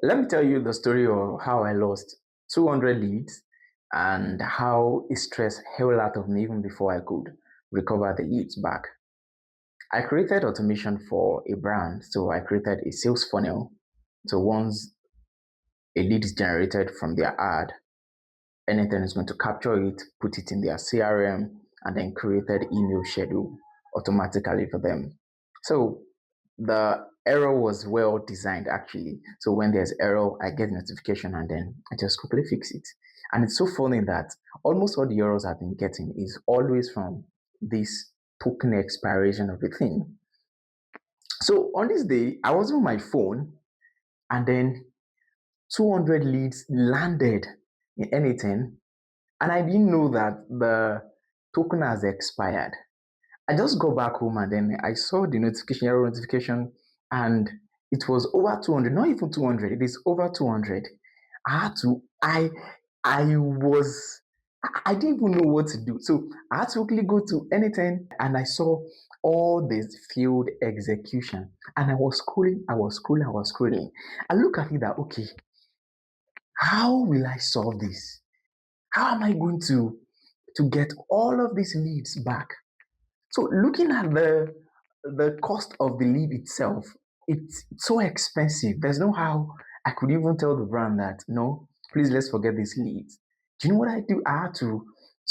Let me tell you the story of how I lost 200 leads and how it stressed hell out of me even before I could recover the leads back. I created automation for a brand, so I created a sales funnel. So once a lead is generated from their ad, n8n is going to capture it, put it in their CRM, and then created email schedule automatically for them. So the error was well designed actually. So when there's error, I get notification and then I just quickly fix it. And it's so funny that almost all the errors I've been getting is always from this token expiration of the thing. So on this day, I was on my phone and then 200 leads landed in n8n and I didn't know that the token has expired. I just got back home and then I saw the notification, error notification, and it was over 200, not even 200, it is over 200. I had to, I was, I didn't even know what to do. So I had to quickly go to n8n and I saw all this field execution and I was scrolling, I was scrolling, I was scrolling. I look at it that, okay, how will I solve this? How am I going to get all of these leads back? So looking at the cost of the lead itself, it's so expensive. There's no how I could even tell the brand that no, please let's forget these leads. Do you know what I do? I had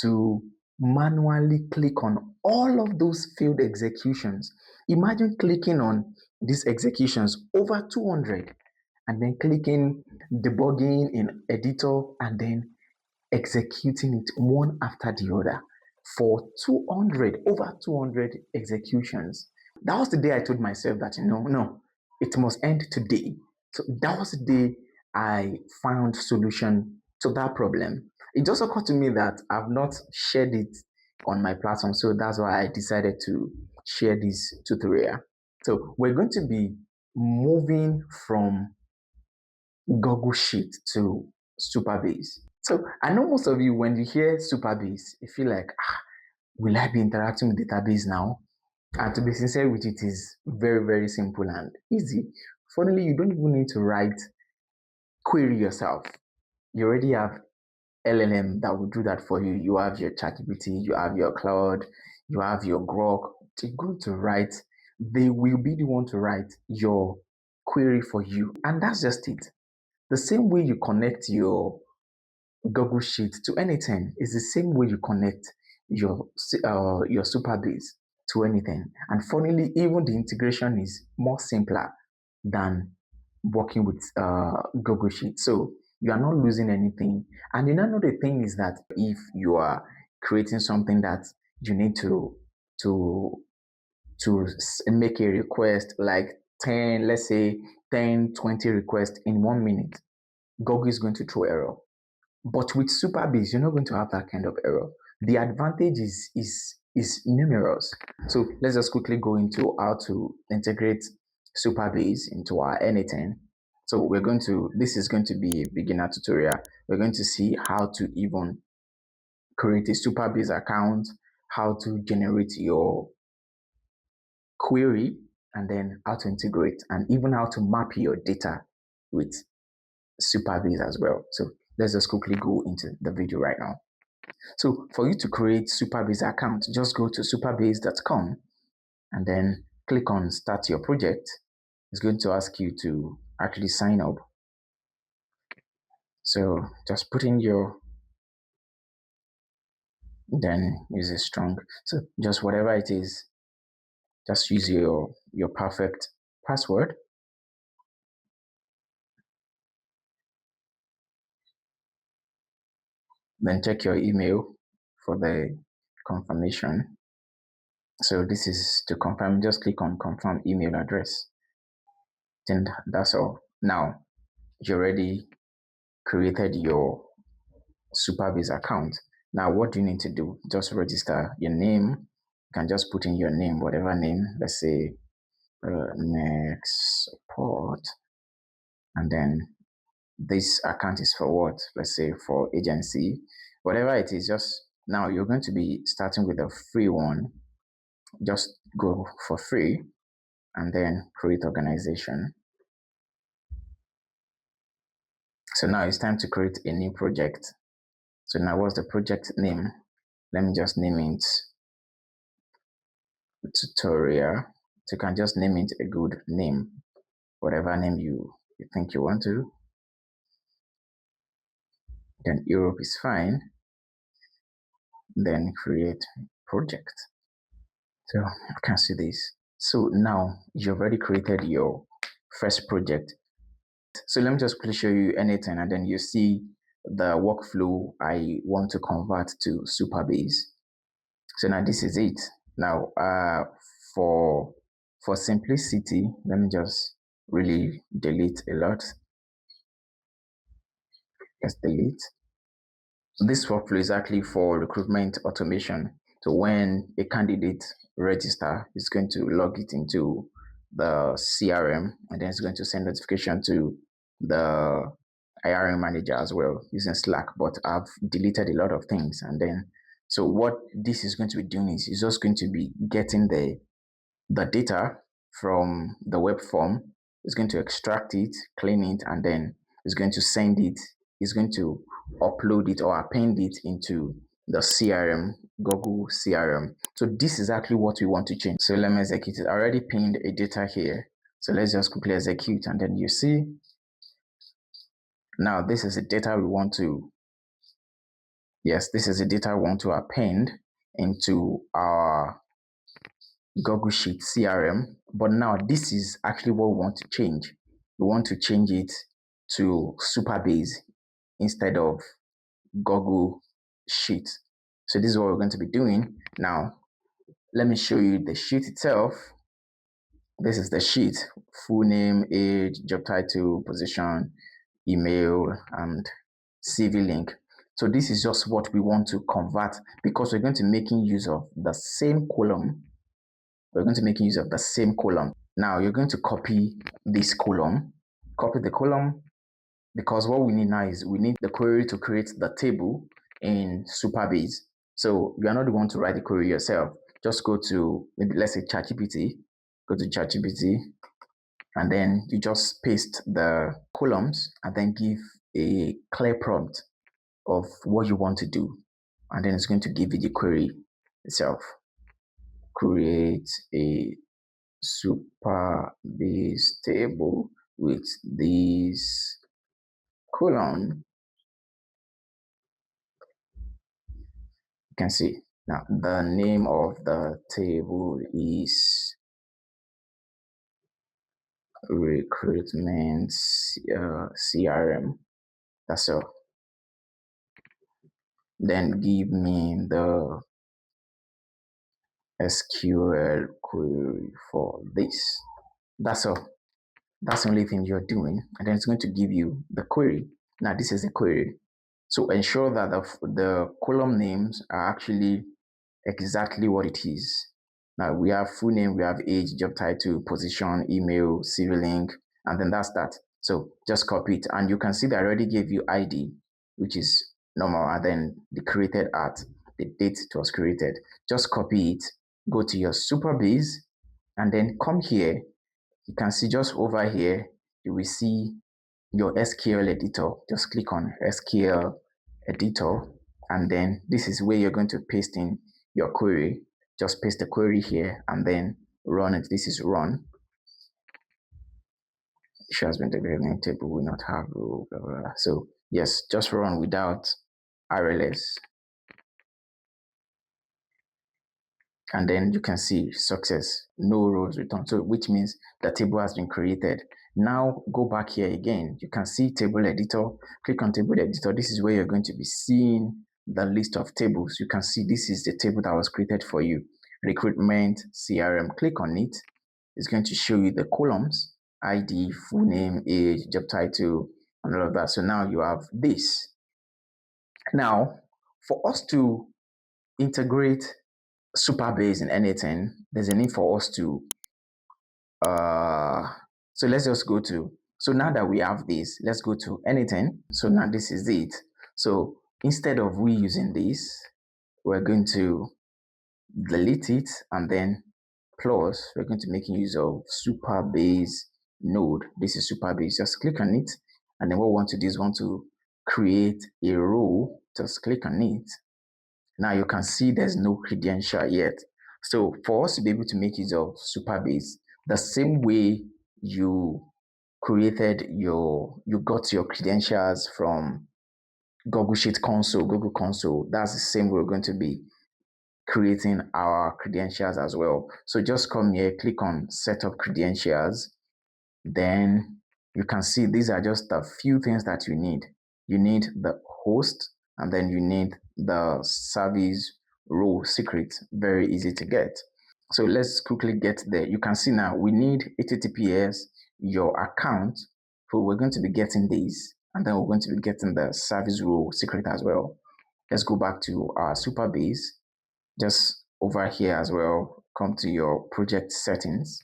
to manually click on all of those failed executions. Imagine clicking on these executions over 200 and then clicking debugging in editor and then executing it one after the other for 200, over 200 executions. That was the day I told myself that, no, it must end today. So that was the day I found solution to that problem. It just occurred to me that I've not shared it on my platform. So that's why I decided to share this tutorial. So we're going to be moving from Google Sheet to Supabase. So I know most of you, when you hear Supabase, you feel like, will I be interacting with database now? And to be sincere with you, it is very, very simple and easy. Finally, you don't even need to write query yourself. You already have LLM that will do that for you. You have your ChatGPT, you have your Claude, you have your Grok. They're going to write, they will be the one to write your query for you. And that's just it. The same way you connect your Google Sheet to n8n is the same way you connect your Supabase to n8n. And funnily, even the integration is more simpler than working with Google Sheet. So you are not losing anything. And another thing is that if you are creating something that you need to to make a request like 10, let's say 10, 20 requests in 1 minute, Google is going to throw error. But with Supabase, you're not going to have that kind of error. The advantage is numerous. So let's just quickly go into how to integrate Supabase into our n8n. So this is going to be a beginner tutorial. We're going to see how to even create a Supabase account, how to generate your query, and then how to integrate, and even how to map your data with Supabase as well. So let's just quickly go into the video right now. So for you to create Supabase account, just go to supabase.com and then click on start your project. It's going to ask you to actually sign up. So just put in then use a strong, so just whatever it is, just use your perfect password. Then check your email for the confirmation. So this is to confirm, just click on confirm email address. Then that's all. Now you already created your Supabase account. Now what do you need to do? Just register your name. You can just put in your name, whatever name. Let's say next support, and then this account is for what? Let's say for agency, whatever it is. Just now you're going to be starting with a free one. Just go for free and then create organization. So now it's time to create a new project. So now what's the project name? Let me just name it tutorial. So you can just name it a good name, whatever name you think you want to. Then Europe is fine. Then create project. So you can see this. So now you've already created your first project. So let me just quickly show you n8n, and then you see the workflow I want to convert to Supabase. So now this is it. Now for simplicity, let me just really delete a lot. Let's delete. This workflow is actually for recruitment automation. So when a candidate register, it's going to log it into the CRM, and then it's going to send notification to the hiring manager as well using Slack. But I've deleted a lot of things, and then so what this is going to be doing is it's just going to be getting the data from the web form. It's going to extract it, clean it, and then it's going to send it. It's going to upload it or append it into the CRM, Google CRM. So this is actually what we want to change. So let me execute it. I already pinned a data here. So let's just quickly execute, and then you see now this is the data we want to, yes, this is the data we want to append into our Google Sheets CRM. But now this is actually what we want to change. We want to change it to Supabase instead of Google Sheets. So this is what we're going to be doing. Now, let me show you the sheet itself. This is the sheet: full name, age, job title, position, email, and CV link. So this is just what we want to convert, because we're going to be making use of the same column. We're going to make use of the same column. Now you're going to copy this column, copy the column, because what we need now is we need the query to create the table in Supabase. So you are not the one to write the query yourself. Just go to, maybe let's say ChatGPT, go to ChatGPT, and then you just paste the columns and then give a clear prompt of what you want to do. And then it's going to give you the query itself. Create a Supabase table with this column. You can see now the name of the table is recruitment CRM. That's all. Then give me the SQL query for this. That's all. That's the only thing you're doing, and then it's going to give you the query. Now this is the query. So ensure that the column names are actually exactly what it is. Now we have full name, we have age, job title, position, email, CV link, and then that's that. So just copy it, and you can see that I already gave you ID, which is normal, and then the created at the date it was created. Just copy it, go to your Supabase, and then come here. You can see just over here, you will see your SQL editor. Just click on SQL editor, and then this is where you're going to paste in your query. Just paste the query here and then run it. This is run. Issue has been declared, table will not have rule, blah, blah, blah. So yes, just run without RLS. And then you can see success, no rows returned. So which means the table has been created. Now go back here again. You can see table editor. Click on table editor. This is where you're going to be seeing the list of tables. You can see this is the table that was created for you. Recruitment CRM. Click on it. It's going to show you the columns: ID, full name, age, job title, and all of that. So now you have this. Now, for us to integrate Supabase in n8n, there's a need for us to so let's just go to, so now that we have this, let's go to n8n. So now this is it. So instead of we using this, we're going to delete it, and then plus we're going to make use of Supabase node. This is Supabase. Just click on it, And then what we want to do is want to create a row. Just click on it. Now you can see there's no credential yet. So for us to be able to make use of Supabase, the same way you got your credentials from Google Sheets Console, Google Console, that's the same way we're going to be creating our credentials as well. So just come here, click on Setup Credentials. Then you can see these are just a few things that you need. You need the host, and then you need the service role secret. Very easy to get. So let's quickly get there. You can see now we need HTTPS, your account. So we're going to be getting these, and then we're going to be getting the service role secret as well. Let's go back to our Supabase. Just over here as well, come to your project settings.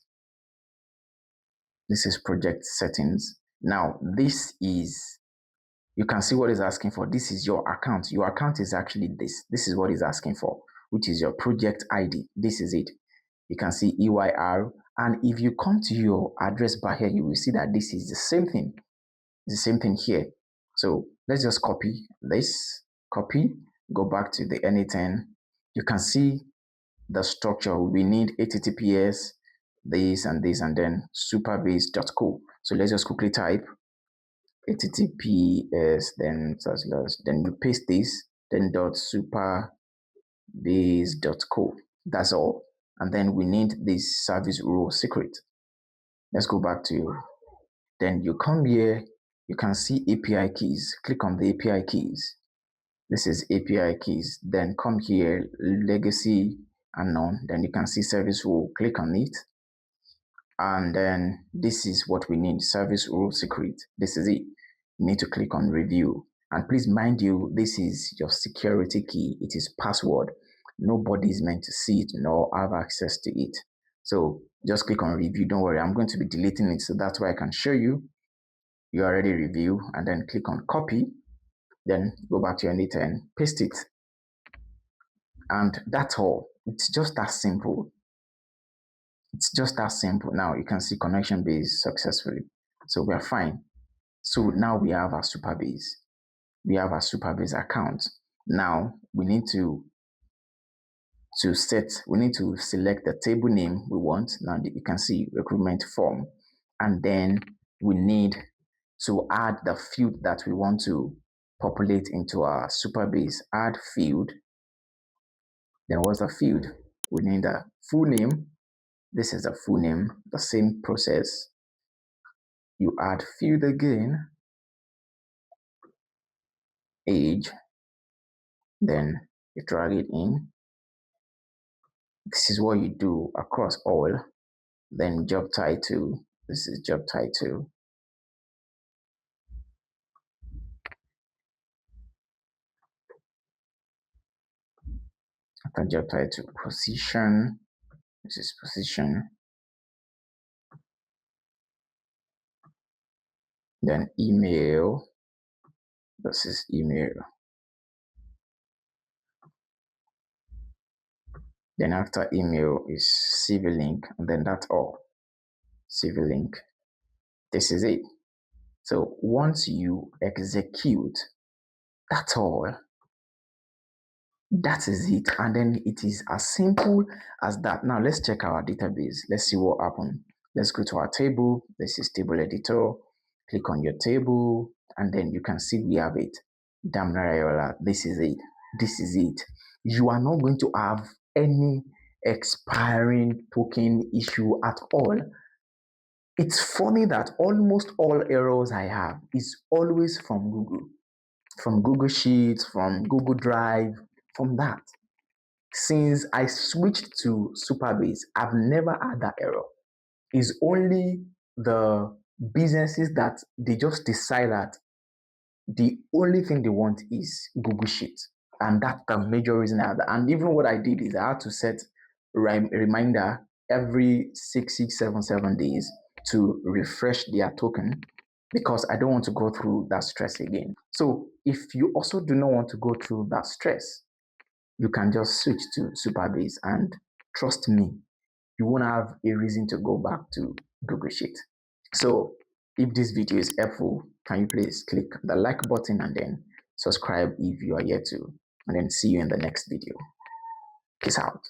This is project settings. Now, this is, you can see what it's asking for. This is your account. Your account is actually this. This is what it's asking for, which is your project ID. This is it. You can see EYR. And if you come to your address bar here, you will see that this is the same thing. It's the same thing here. So let's just copy this, copy, go back to the n8n. You can see the structure. We need HTTPS, this and this, and then supabase.co. So let's just quickly type HTTPS, then you paste this, then .supabase.co. That's all. And then we need this service role secret. Let's go back to, then you come here, you can see API keys. Click on the API keys. This is API keys. Then come here, legacy unknown. Then you can see service role. Click on it. And then this is what we need, service role secret. This is it. You need to click on review. And please mind you, this is your security key. It is password. Nobody is meant to see it nor have access to it. So just click on review. Don't worry, I'm going to be deleting it. So that's why I can show you. You already review, and then click on copy. Then go back to your n8n, paste it. And that's all. It's just that simple. It's just that simple. Now you can see connection base successfully. So we are fine. So now we have our Supabase. We have our Supabase account. Now we need to select the table name we want. Now you can see recruitment form. And then we need to add the field that we want to populate into our Supabase. Add field. Then what's the field? We need a full name. This is the full name, the same process. You add field again, age, then you drag it in. This is what you do across all. Then job title, this is job title. After job title, position, this is position. Then email, this is email. Then after email is CV link, and then that's all. CV link. This is it. So once you execute, that's all. That is it. And then it is as simple as that. Now let's check our database. Let's see what happened. Let's go to our table. This is table editor. Click on your table, and then you can see we have it. Damnarayola. This is it. This is it. You are not going to have any expiring token issue at all. It's funny that almost all errors I have is always from Google Sheets, from Google Drive, from that. Since I switched to Supabase, I've never had that error. It's only the businesses that they just decide that the only thing they want is Google Sheets. And that's the major reason I have that. And even what I did is I had to set a reminder every 7 days to refresh their token, because I don't want to go through that stress again. So if you also do not want to go through that stress, you can just switch to Supabase, and trust me, you won't have a reason to go back to Google Sheet. So if this video is helpful, can you please click the like button and then subscribe if you are yet to, and then see you in the next video. Peace out.